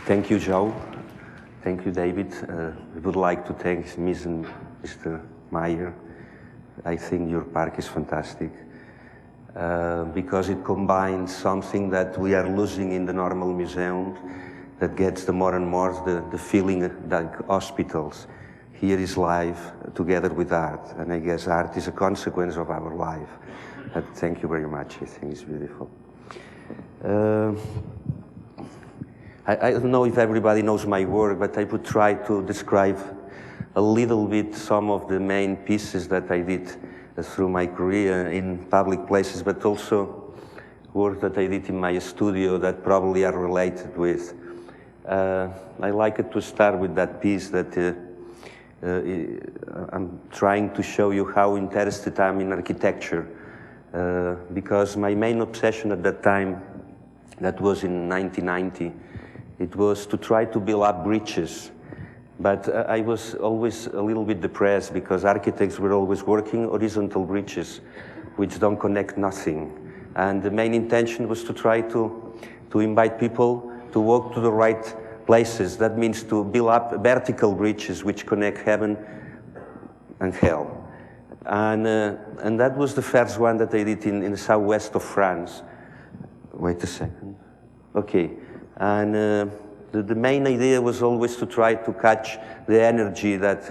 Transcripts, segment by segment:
Thank you, Joe. Thank you, David. I would like to thank Ms. and Mr. Meijer. I think your park is fantastic because it combines something that we are losing in the normal museum that gets the more and more the feeling like hospitals. Here is life together with art, and I guess art is a consequence of our life. But thank you very much. I think it's beautiful. I don't know if everybody knows my work, but I would try to describe a little bit some of the main pieces that I did through my career in public places, but also work that I did in my studio that probably are related with. I like it to start with that piece that I'm trying to show you how interested I am in architecture, because my main obsession at that time, that was in 1990, it was to try to build up bridges. But I was always a little bit depressed because architects were always working horizontal bridges, which don't connect nothing. And the main intention was to try to invite people to walk to the right places. That means to build up vertical bridges which connect heaven and hell. And that was the first one that I did in the southwest of France. Wait a second. Okay. And the main idea was always to try to catch the energy that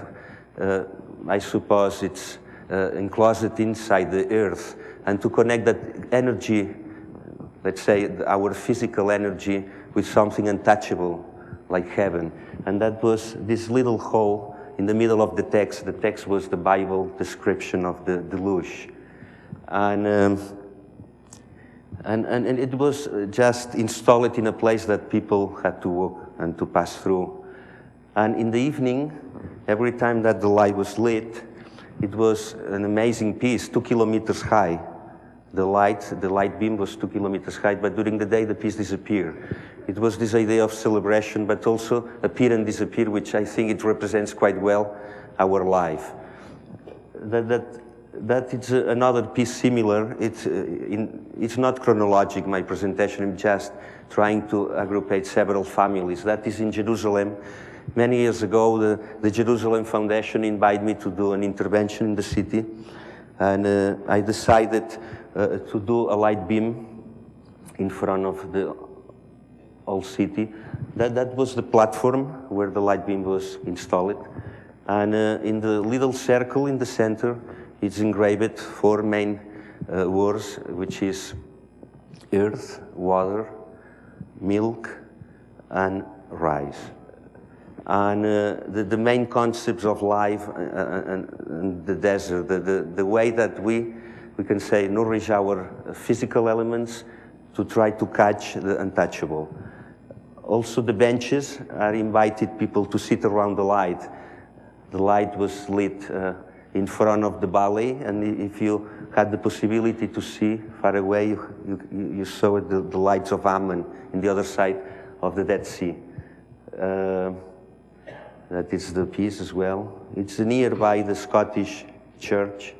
I suppose it's enclosed inside the earth, and to connect that energy, let's say our physical energy, with something untouchable like heaven. And that was this little hole in the middle of the text. The text was the Bible description of the deluge. And it was just installed in a place that people had to walk and to pass through. And in the evening, every time that the light was lit, it was an amazing piece, 2 kilometers high. The light beam was 2 kilometers high, but during the day the piece disappeared. It was this idea of celebration, but also appear and disappear, which I think it represents quite well our life. That it's another piece similar. It's not chronologic, my presentation. I'm just trying to aggregate several families. That is in Jerusalem. Many years ago, the Jerusalem Foundation invited me to do an intervention in the city. And I decided to do a light beam in front of the old city. That was the platform where the light beam was installed. And in the little circle in the center, it's engraved 4 main words, which is earth, water, milk, and rice. And the main concepts of life and the desert, the way that we can say nourish our physical elements to try to catch the untouchable. Also the benches are invited people to sit around the light. The light was lit in front of the valley, and if you had the possibility to see far away, you saw the lights of Ammon in the other side of the Dead Sea. That is the piece as well. It's nearby the Scottish church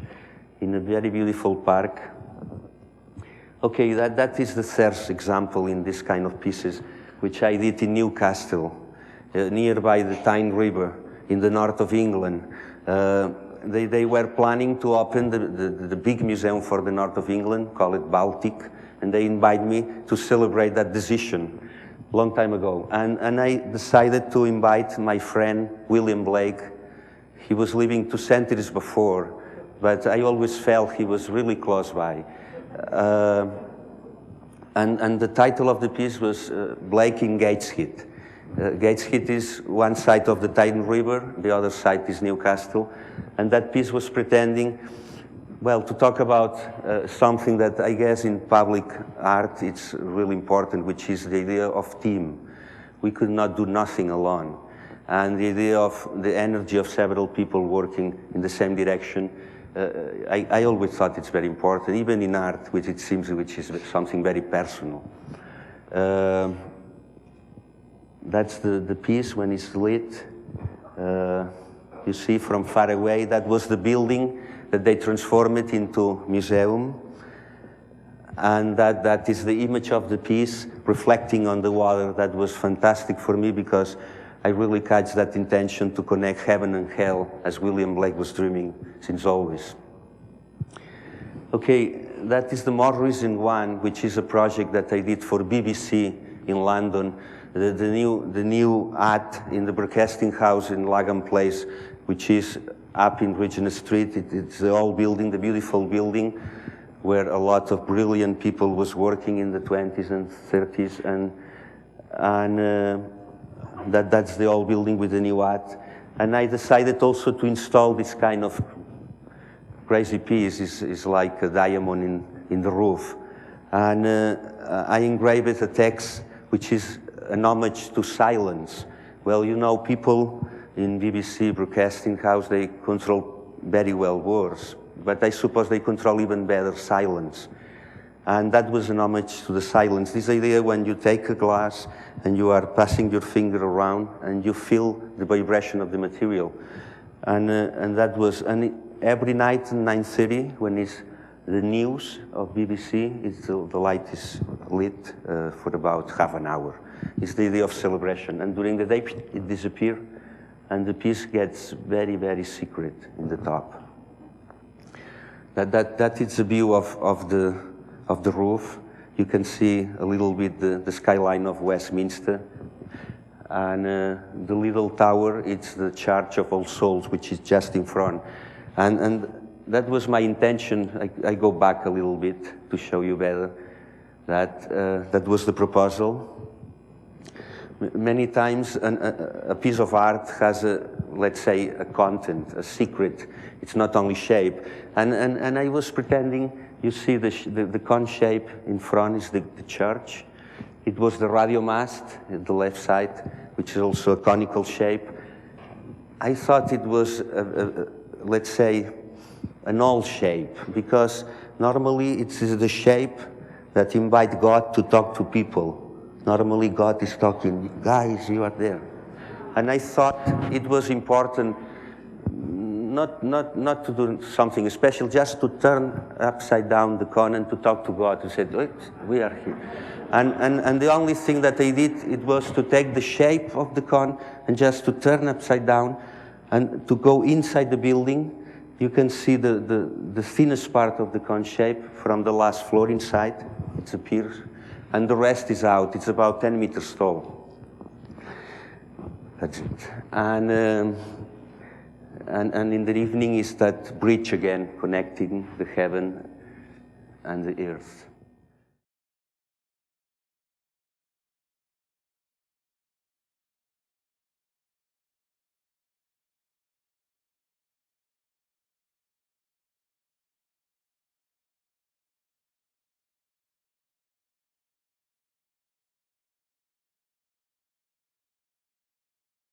in a very beautiful park. Okay, that is the third example in this kind of pieces, which I did in Newcastle, nearby the Tyne River in the north of England. They were planning to open the big museum for the north of England, call it Baltic, and they invited me to celebrate that decision a long time ago. And I decided to invite my friend William Blake. He was living 2 centuries before, but I always felt he was really close by. And the title of the piece was Blake in Gateshead. Gateshead is one side of the Tyne River, the other side is Newcastle. And that piece was pretending, well, to talk about something that I guess in public art it's really important, which is the idea of team. We could not do nothing alone. And the idea of the energy of several people working in the same direction, I always thought it's very important, even in art, which it seems which is something very personal. That's the piece when it's lit. You see from far away, that was the building that they transformed it into museum. And that is the image of the piece reflecting on the water. That was fantastic for me because I really catch that intention to connect heaven and hell as William Blake was dreaming since always. Okay, that is the more recent one, which is a project that I did for BBC in London. The new ad in the broadcasting house in Lagan Place, which is up in Regent Street. It's the old building, the beautiful building, where a lot of brilliant people was working in the 20s and 30s, and that's the old building with the new art. And I decided also to install this kind of crazy piece. Is like a diamond in the roof. And I engraved a text which is an homage to silence. Well, you know, people in BBC Broadcasting House, they control very well words, but I suppose they control even better silence. And that was an homage to the silence. This idea when you take a glass and you are passing your finger around and you feel the vibration of the material. And that was, and every night at 9:30, when it's the news of BBC, the light is lit for about half an hour. It's the idea of celebration. And during the day, it disappears, and the piece gets very, very secret in the top. That is the view of the roof. You can see a little bit the skyline of Westminster. And the little tower, it's the Church of All Souls, which is just in front. And that was my intention. I go back a little bit to show you better that was the proposal. Many times a piece of art has let's say, a content, a secret. It's not only shape. And I was pretending, you see the cone shape in front is the church. It was the radio mast at the left side, which is also a conical shape. I thought it was, let's say, an old shape, because normally it's the shape that invites God to talk to people. Normally God is talking, guys, you are there. And I thought it was important not to do something special, just to turn upside down the cone and to talk to God, to say, we are here. And the only thing that I did, it was to take the shape of the cone and just to turn upside down and to go inside the building. You can see the thinnest part of the cone shape from the last floor inside. It appears. And the rest is out. It's about 10 meters tall. That's it. And in the evening is that bridge again, connecting the heaven and the earth.